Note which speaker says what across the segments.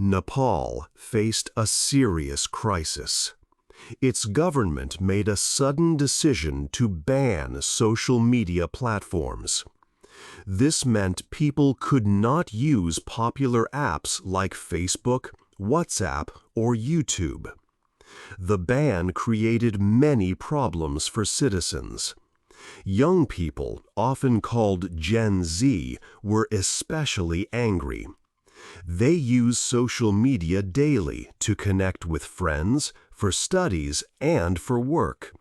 Speaker 1: Nepal faced a serious crisis. Its government made a sudden decision to ban social media platforms. This meant people could not use popular apps like Facebook, WhatsApp, or YouTube. The ban created many problems for citizens. Young people, often called Gen Z, were especially angry. They use social media daily to connect with friends, for studies, and for work.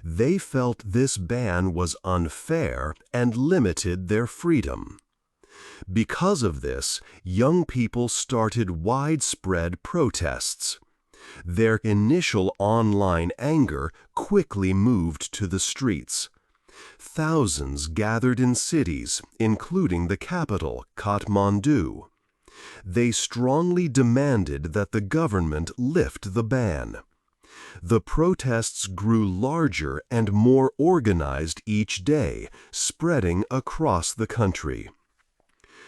Speaker 1: They felt this ban was unfair and limited their freedom. Because of this, young people started widespread protests. Their initial online anger quickly moved to the streets. Thousands gathered in cities, including the capital, Kathmandu. They strongly demanded that the government lift the ban. The protests grew larger and more organized each day, spreading across the country.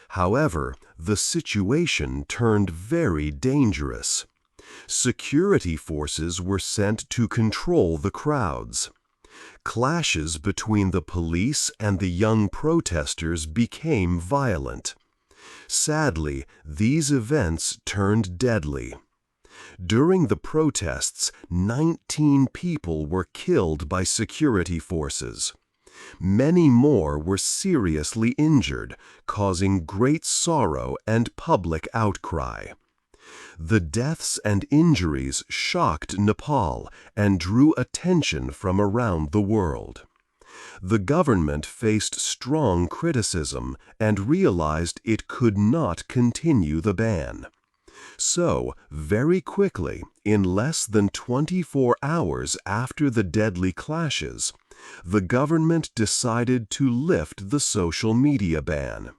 Speaker 1: However, the situation turned very dangerous. Security forces were sent to control the crowds. Clashes between the police and the young protesters became violent. Sadly, these events turned deadly. During the protests, 19 people were killed by security forces. Many more were seriously injured, causing great sorrow and public outcry. The deaths and injuries shocked Nepal and drew attention from around the world. The government faced strong criticism and realized it could not continue the ban. So, very quickly, in less than 24 hours after the deadly clashes, the government decided to lift the social media ban.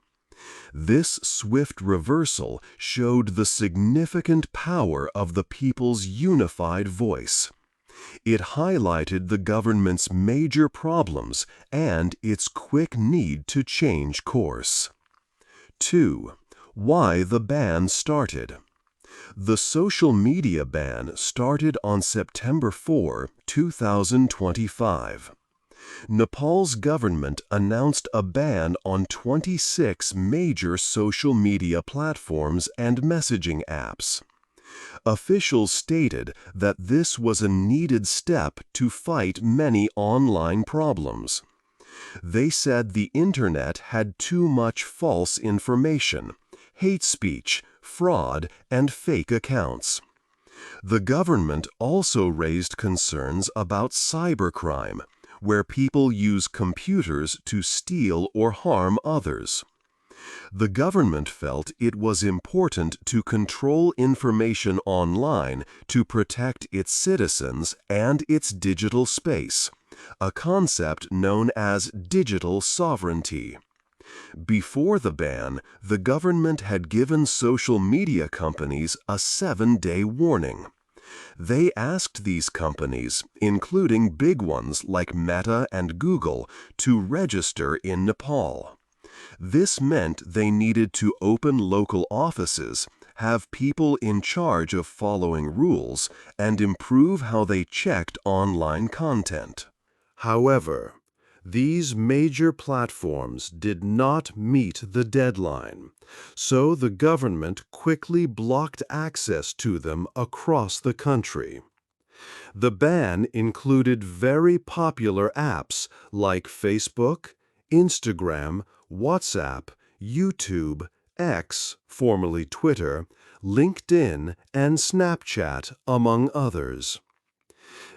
Speaker 1: This swift reversal showed the significant power of the people's unified voice. It highlighted the government's major problems and its quick need to change course. 2. Why the ban started. The social media ban started on September 4, 2025. Nepal's government announced a ban on 26 major social media platforms and messaging apps. Officials stated that this was a needed step to fight many online problems. They said the Internet had too much false information, hate speech, fraud, and fake accounts. The government also raised concerns about cybercrime, where people use computers to steal or harm others. The government felt it was important to control information online to protect its citizens and its digital space, a concept known as digital sovereignty. Before the ban, the government had given social media companies a 7-day warning. They asked these companies, including big ones like Meta and Google, to register in Nepal. This meant they needed to open local offices, have people in charge of following rules, and improve how they checked online content. However, these major platforms did not meet the deadline, so the government quickly blocked access to them across the country. The ban included very popular apps like Facebook, Instagram, WhatsApp, YouTube, X, formerly Twitter, LinkedIn, and Snapchat, among others.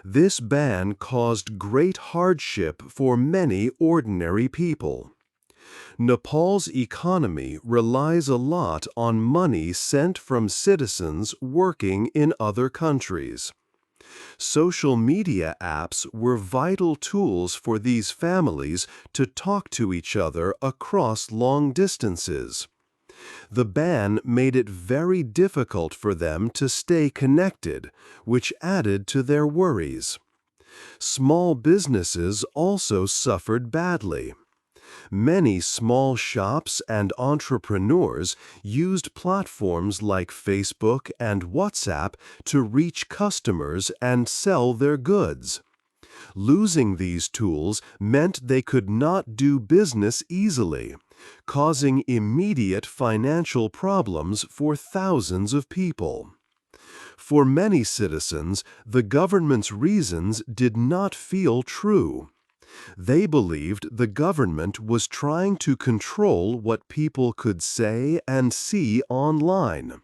Speaker 1: This ban caused great hardship for many ordinary people. Nepal's economy relies a lot on money sent from citizens working in other countries. Social media apps were vital tools for these families to talk to each other across long distances. The ban made it very difficult for them to stay connected, which added to their worries. Small businesses also suffered badly. Many small shops and entrepreneurs used platforms like Facebook and WhatsApp to reach customers and sell their goods. Losing these tools meant they could not do business easily, causing immediate financial problems for thousands of people. For many citizens, the government's reasons did not feel true. They believed the government was trying to control what people could say and see online.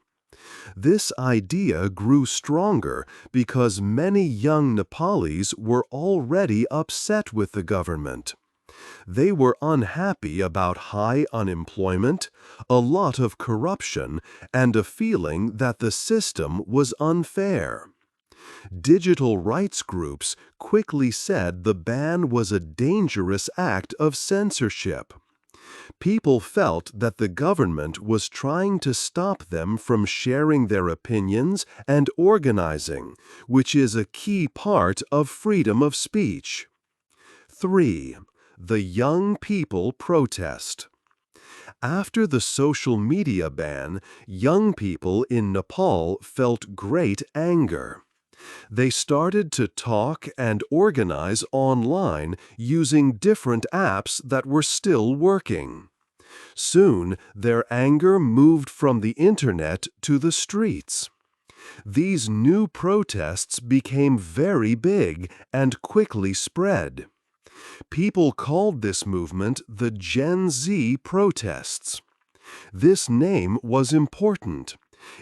Speaker 1: This idea grew stronger because many young Nepalis were already upset with the government. They were unhappy about high unemployment, a lot of corruption, and a feeling that the system was unfair. Digital rights groups quickly said the ban was a dangerous act of censorship. People felt that the government was trying to stop them from sharing their opinions and organizing, which is a key part of freedom of speech. 3. The young people protest. After the social media ban, young people in Nepal felt great anger. They started to talk and organize online using different apps that were still working. Soon, their anger moved from the internet to the streets. These new protests became very big and quickly spread. People called this movement the Gen Z protests. This name was important.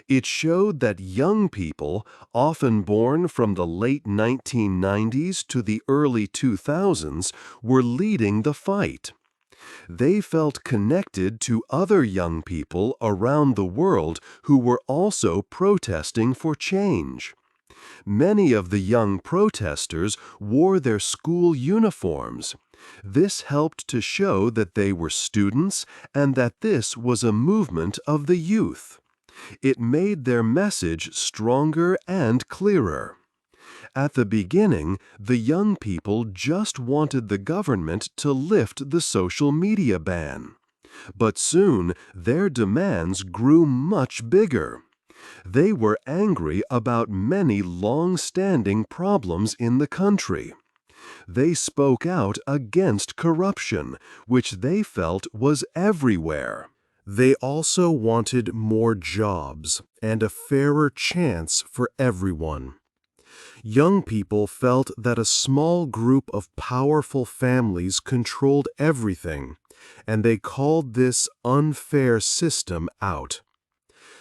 Speaker 1: It showed that young people, often born from the late 1990s to the early 2000s, were leading the fight. They felt connected to other young people around the world who were also protesting for change. Many of the young protesters wore their school uniforms. This helped to show that they were students and that this was a movement of the youth. It made their message stronger and clearer. At the beginning, the young people just wanted the government to lift the social media ban. But soon, their demands grew much bigger. They were angry about many long-standing problems in the country. They spoke out against corruption, which they felt was everywhere. They also wanted more jobs and a fairer chance for everyone. Young people felt that a small group of powerful families controlled everything, and they called this unfair system out.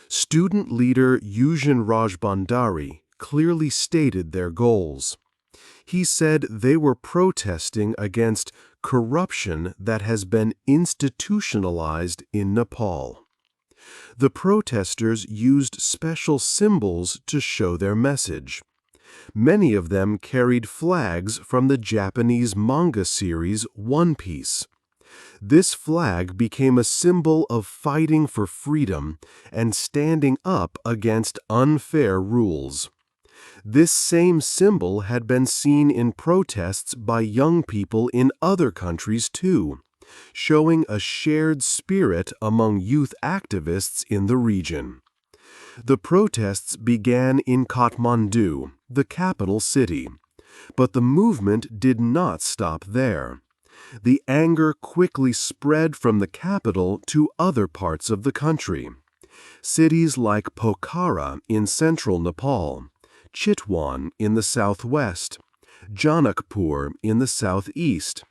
Speaker 1: Student leader Eugen Rajbandari clearly stated their goals. He said they were protesting against corruption that has been institutionalized in Nepal. The protesters used special symbols to show their message. Many of them carried flags from the Japanese manga series One Piece. This flag became a symbol of fighting for freedom and standing up against unfair rules. This same symbol had been seen in protests by young people in other countries too, showing a shared spirit among youth activists in the region. The protests began in Kathmandu, the capital city, but the movement did not stop there. The anger quickly spread from the capital to other parts of the country. Cities like Pokhara in central Nepal, Chitwan in the southwest, Janakpur in the southeast,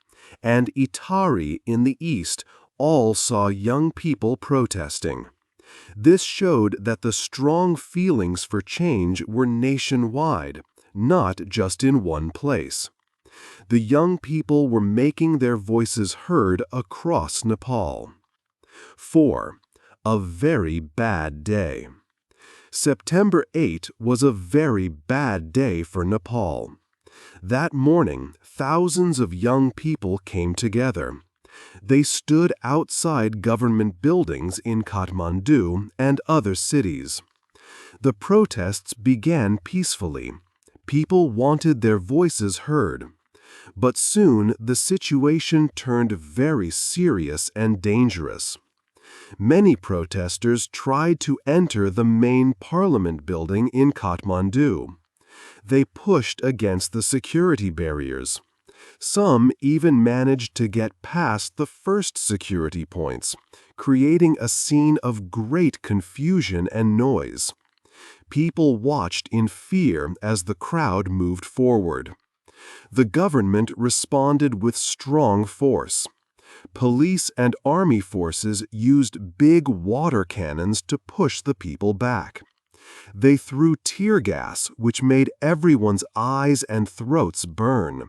Speaker 1: and Itari in the east all saw young people protesting. This showed that the strong feelings for change were nationwide, not just in one place. The young people were making their voices heard across Nepal. 4. A very bad day. September 8 was a very bad day for Nepal. That morning, thousands of young people came together. They stood outside government buildings in Kathmandu and other cities. The protests began peacefully. People wanted their voices heard. But soon the situation turned very serious and dangerous. Many protesters tried to enter the main parliament building in Kathmandu. They pushed against the security barriers. Some even managed to get past the first security points, creating a scene of great confusion and noise. People watched in fear as the crowd moved forward. The government responded with strong force. Police and army forces used big water cannons to push the people back. They threw tear gas, which made everyone's eyes and throats burn.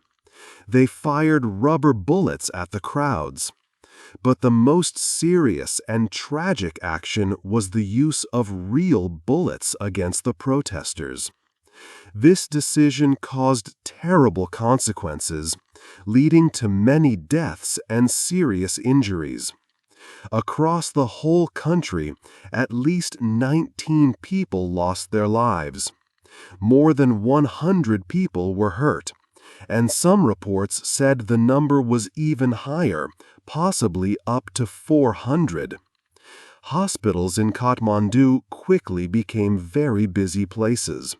Speaker 1: They fired rubber bullets at the crowds. But the most serious and tragic action was the use of real bullets against the protesters. This decision caused terrible consequences, leading to many deaths and serious injuries. Across the whole country, at least 19 people lost their lives. More than 100 people were hurt, and some reports said the number was even higher, possibly up to 400. Hospitals in Kathmandu quickly became very busy places.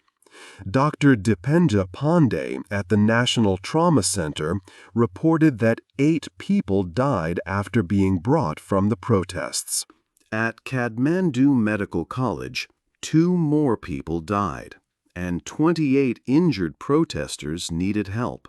Speaker 1: Dr. Dipenja Pandey at the National Trauma Center reported that 8 people died after being brought from the protests. At Kathmandu Medical College, 2 more people died, and 28 injured protesters needed help.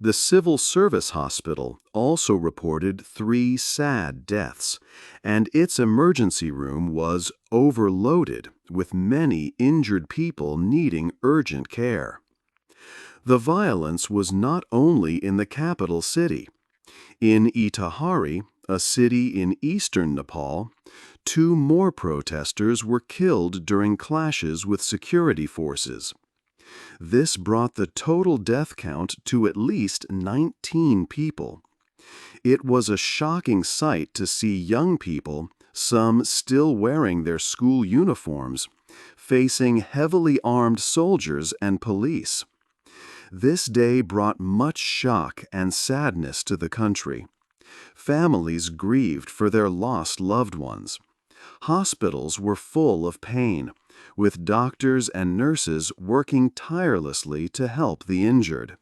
Speaker 1: The Civil Service Hospital also reported 3 sad deaths, and its emergency room was overloaded with many injured people needing urgent care. The violence was not only in the capital city. In Itahari, a city in eastern Nepal, 2 more protesters were killed during clashes with security forces. This brought the total death count to at least 19 people. It was a shocking sight to see young people, some still wearing their school uniforms, facing heavily armed soldiers and police. This day brought much shock and sadness to the country. Families grieved for their lost loved ones. Hospitals were full of pain, with doctors and nurses working tirelessly to help the injured.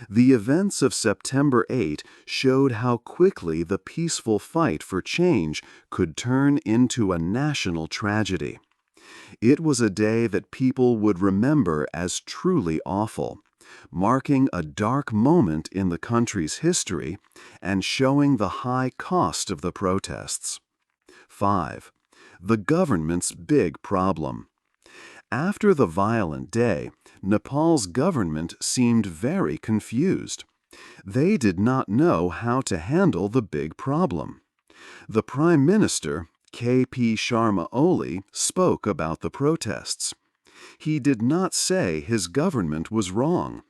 Speaker 1: The events of September 8 showed how quickly the peaceful fight for change could turn into a national tragedy. It was a day that people would remember as truly awful, marking a dark moment in the country's history and showing the high cost of the protests. 5. The government's big problem. After the violent day, Nepal's government seemed very confused. They did not know how to handle the big problem. The Prime Minister, K.P. Sharma Oli, spoke about the protests. He did not say his government was wrong.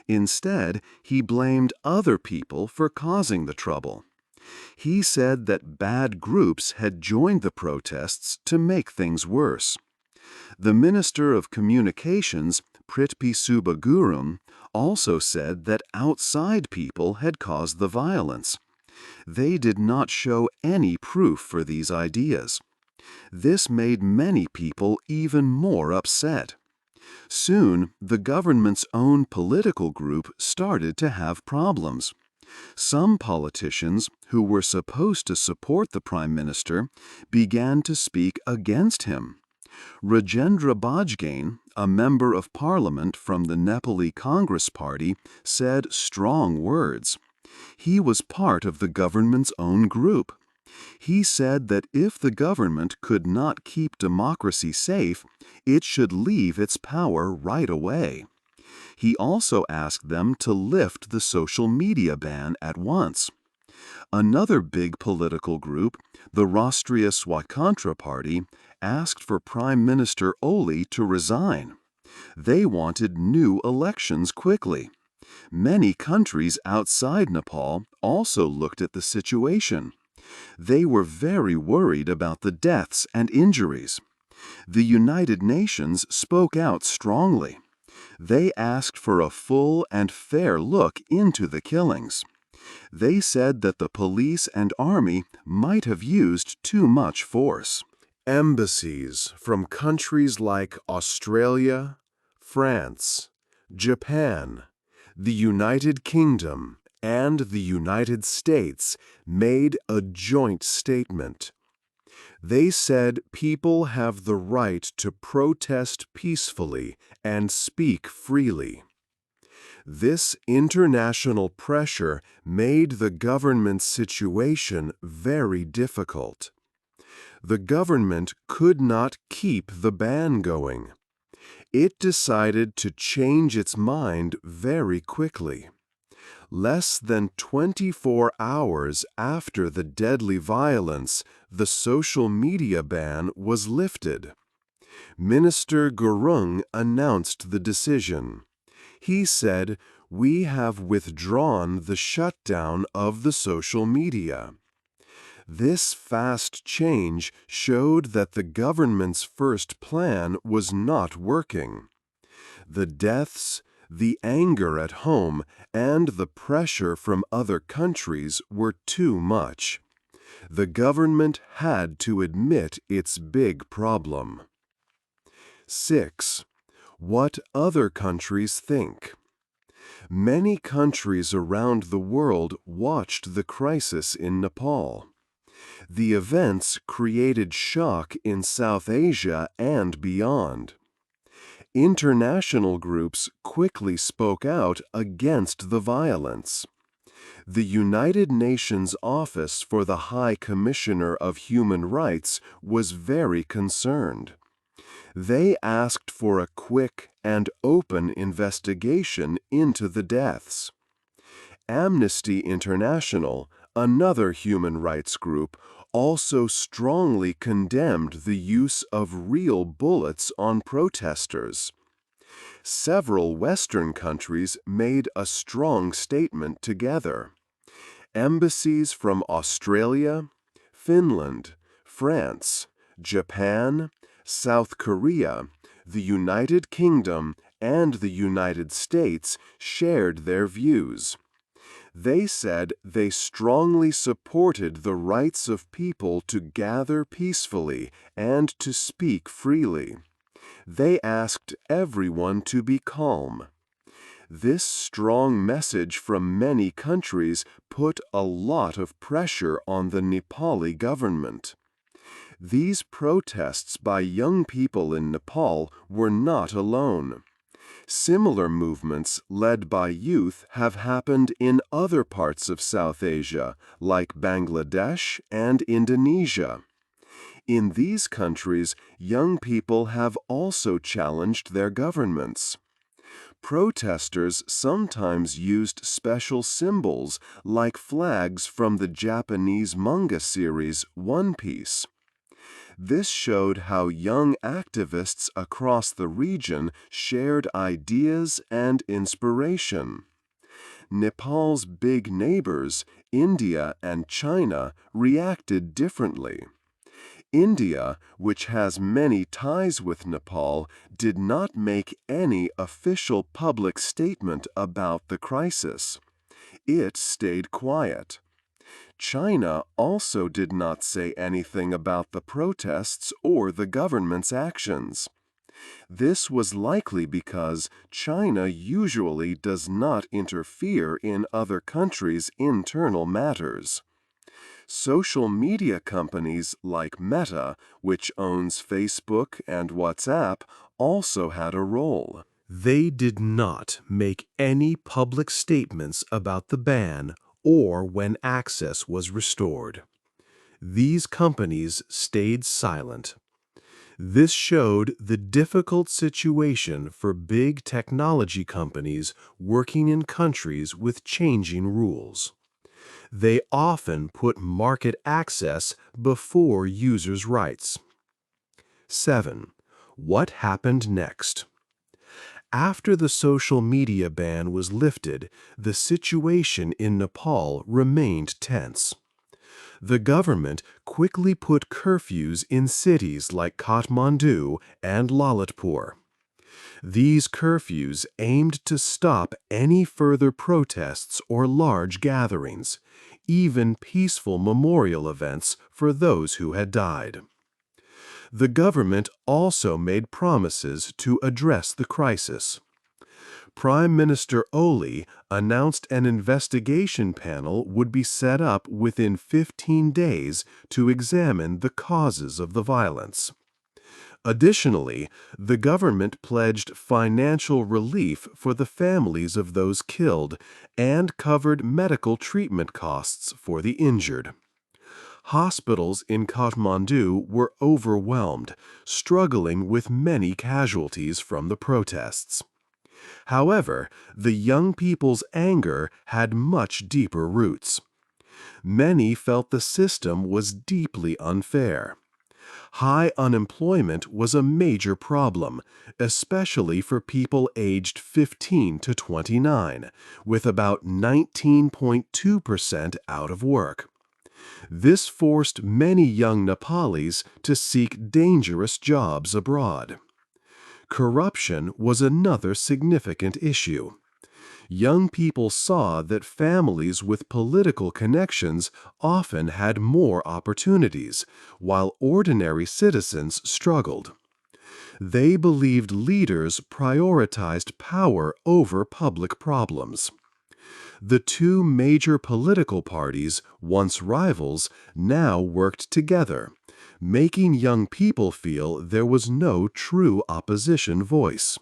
Speaker 1: Instead, he blamed other people for causing the trouble. He said that bad groups had joined the protests to make things worse. The Minister of Communications, Prithvi Subbagurum, also said that outside people had caused the violence. They did not show any proof for these ideas. This made many people even more upset. Soon, the government's own political group started to have problems. Some politicians, who were supposed to support the Prime Minister, began to speak against him. Rajendra Bajgain, a member of parliament from the Nepali Congress Party, said strong words. He was part of the government's own group. He said that if the government could not keep democracy safe, it should leave its power right away. He also asked them to lift the social media ban at once. Another big political group, the Rashtriya Swatantra Party, asked for Prime Minister Oli to resign. They wanted new elections quickly. Many countries outside Nepal also looked at the situation. They were very worried about the deaths and injuries. The United Nations spoke out strongly.
Speaker 2: They asked for a full and fair look into the killings. They said that the police and army might have used too much force.
Speaker 1: Embassies from countries like Australia, France, Japan, the United Kingdom, and the United States made a joint statement. They said people have the right to protest peacefully and speak freely. This international pressure made the government's situation very difficult. The government could not keep the ban going. It decided to change its mind very quickly. Less than 24 hours after the deadly violence, the social media ban was lifted. Minister Gurung announced the decision. He said, "We have withdrawn the shutdown of the social media." This fast change showed that the government's first plan was not working. The deaths, the anger at home, and the pressure from other countries were too much. The government had to admit its big problem. 6. What other countries think. Many countries around the world watched the crisis in Nepal. The events created shock in South Asia and beyond. International groups quickly spoke out against the violence. The United Nations Office for the High Commissioner of Human Rights was very concerned. They asked for a quick and open investigation into the deaths. Amnesty International, another human rights group, also strongly condemned the use of real bullets on protesters. Several Western countries made a strong statement together. Embassies from Australia, Finland, France, Japan, South Korea, the United Kingdom, and the United States shared their views. They said they strongly supported the rights of people to gather peacefully and to speak freely. They asked everyone to be calm. This strong message from many countries put a lot of pressure on the Nepali government. These protests by young people in Nepal were not alone. Similar movements led by youth have happened in other parts of South Asia, like Bangladesh and Indonesia. In these countries, young people have also challenged their governments. Protesters sometimes used special symbols like flags from the Japanese manga series One Piece. This showed how young activists across the region shared ideas and inspiration. Nepal's big neighbors, India and China, reacted differently. India, which has many ties with Nepal, did not make any official public statement about the crisis. It stayed quiet. China also did not say anything about the protests or the government's actions. This was likely because China usually does not interfere in other countries' internal matters. Social media companies like Meta, which owns Facebook and WhatsApp, also had a role. They did not make any public statements about the ban or when access was restored. These companies stayed silent. This showed the difficult situation for big technology companies working in countries with changing rules. They often put market access before users' rights. 7. What happened next? After the social media ban was lifted, the situation in Nepal remained tense. The government quickly put curfews in cities like Kathmandu and Lalitpur. These curfews aimed to stop any further protests or large gatherings, even peaceful memorial events for those who had died. The government also made promises to address the crisis. Prime Minister Oli announced an investigation panel would be set up within 15 days to examine the causes of the violence. Additionally, the government pledged financial relief for the families of those killed and covered medical treatment costs for the injured. Hospitals in Kathmandu were overwhelmed, struggling with many casualties from the protests. However, the young people's anger had much deeper roots. Many felt the system was deeply unfair. High unemployment was a major problem, especially for people aged 15 to 29, with about 19.2% out of work. This forced many young Nepalis to seek dangerous jobs abroad. Corruption was another significant issue. Young people saw that families with political connections often had more opportunities, while ordinary citizens struggled. They believed leaders prioritized power over public problems. The two major political parties, once rivals, now worked together, making young people feel there was no true opposition voice.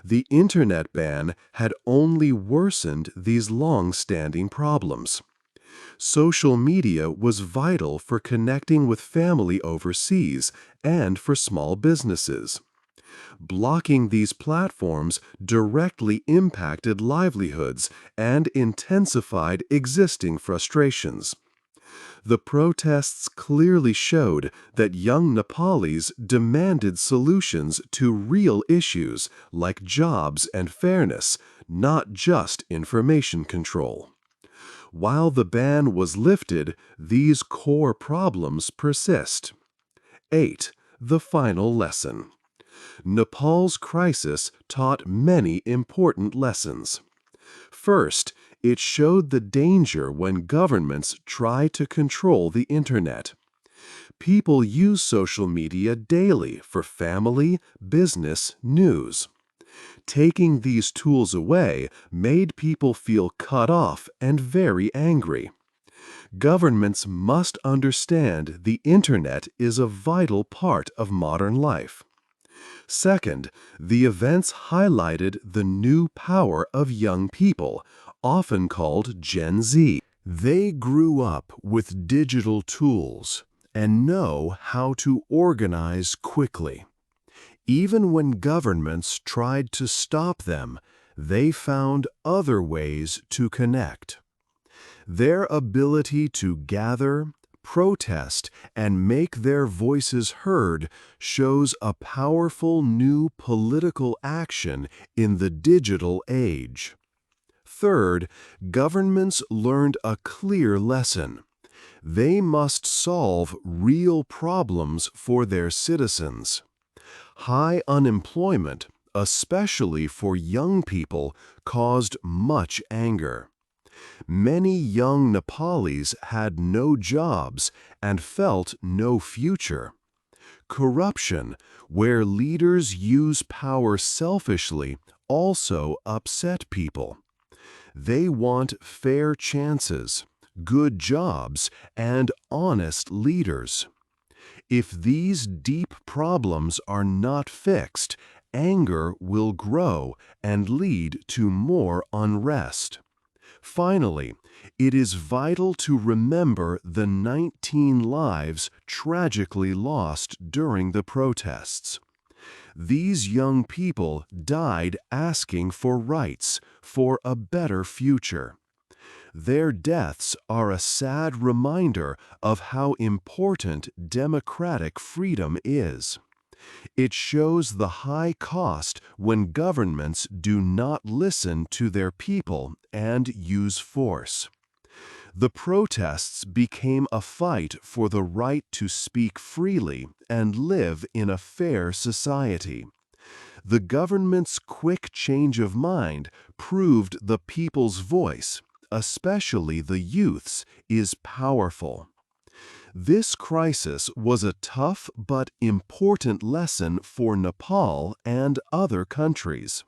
Speaker 1: The Internet ban had only worsened these long-standing problems. Social media was vital for connecting with family overseas and for small businesses. Blocking these platforms directly impacted livelihoods and intensified existing frustrations. The protests clearly showed that young Nepalis demanded solutions to real issues like jobs and fairness, not just information control. While the ban was lifted, these core problems persist. 8. The final lesson. Nepal's crisis taught many important lessons. First, it showed the danger when governments try to control the Internet. People use social media daily for family, business, news. Taking these tools away made people feel cut off and very angry. Governments must understand the Internet is a vital part of modern life. Second, the events highlighted the new power of young people, often called Gen Z. They grew up with digital tools and know how to organize quickly. Even when governments tried to stop them, they found other ways to connect. Their ability to gather, protest, and make their voices heard shows a powerful new political action in the digital age. Third, governments learned a clear lesson. They must solve real problems for their citizens. High unemployment, especially for young people, caused much anger. Many young Nepalis had no jobs and felt no future. Corruption, where leaders use power selfishly, also upset people. They want fair chances, good jobs, and honest leaders. If these deep problems are not fixed, anger will grow and lead to more unrest. Finally, it is vital to remember the 19 lives tragically lost during the protests. These young people died asking for rights, for a better future. Their deaths are a sad reminder of how important democratic freedom is. It shows the high cost when governments do not listen to their people and use force. The protests became a fight for the right to speak freely and live in a fair society. The government's quick change of mind proved the people's voice, especially the youth's, is powerful. This crisis was a tough but important lesson for Nepal and other countries.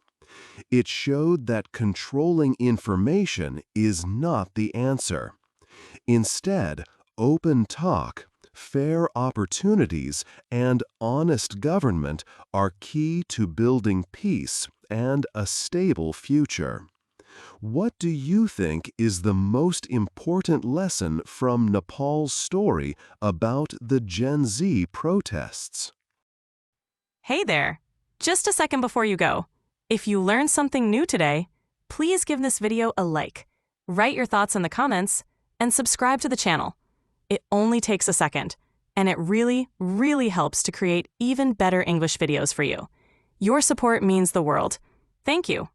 Speaker 1: It showed that controlling information is not the answer. Instead, open talk, fair opportunities, and honest government are key to building peace and a stable future. What do you think is the most important lesson from Nepal's story about the Gen Z protests?
Speaker 3: Hey there! Just a second before you go. If you learned something new today, please give this video a like, write your thoughts in the comments, and subscribe to the channel. It only takes a second, and it really, really helps to create even better English videos for you. Your support means the world. Thank you.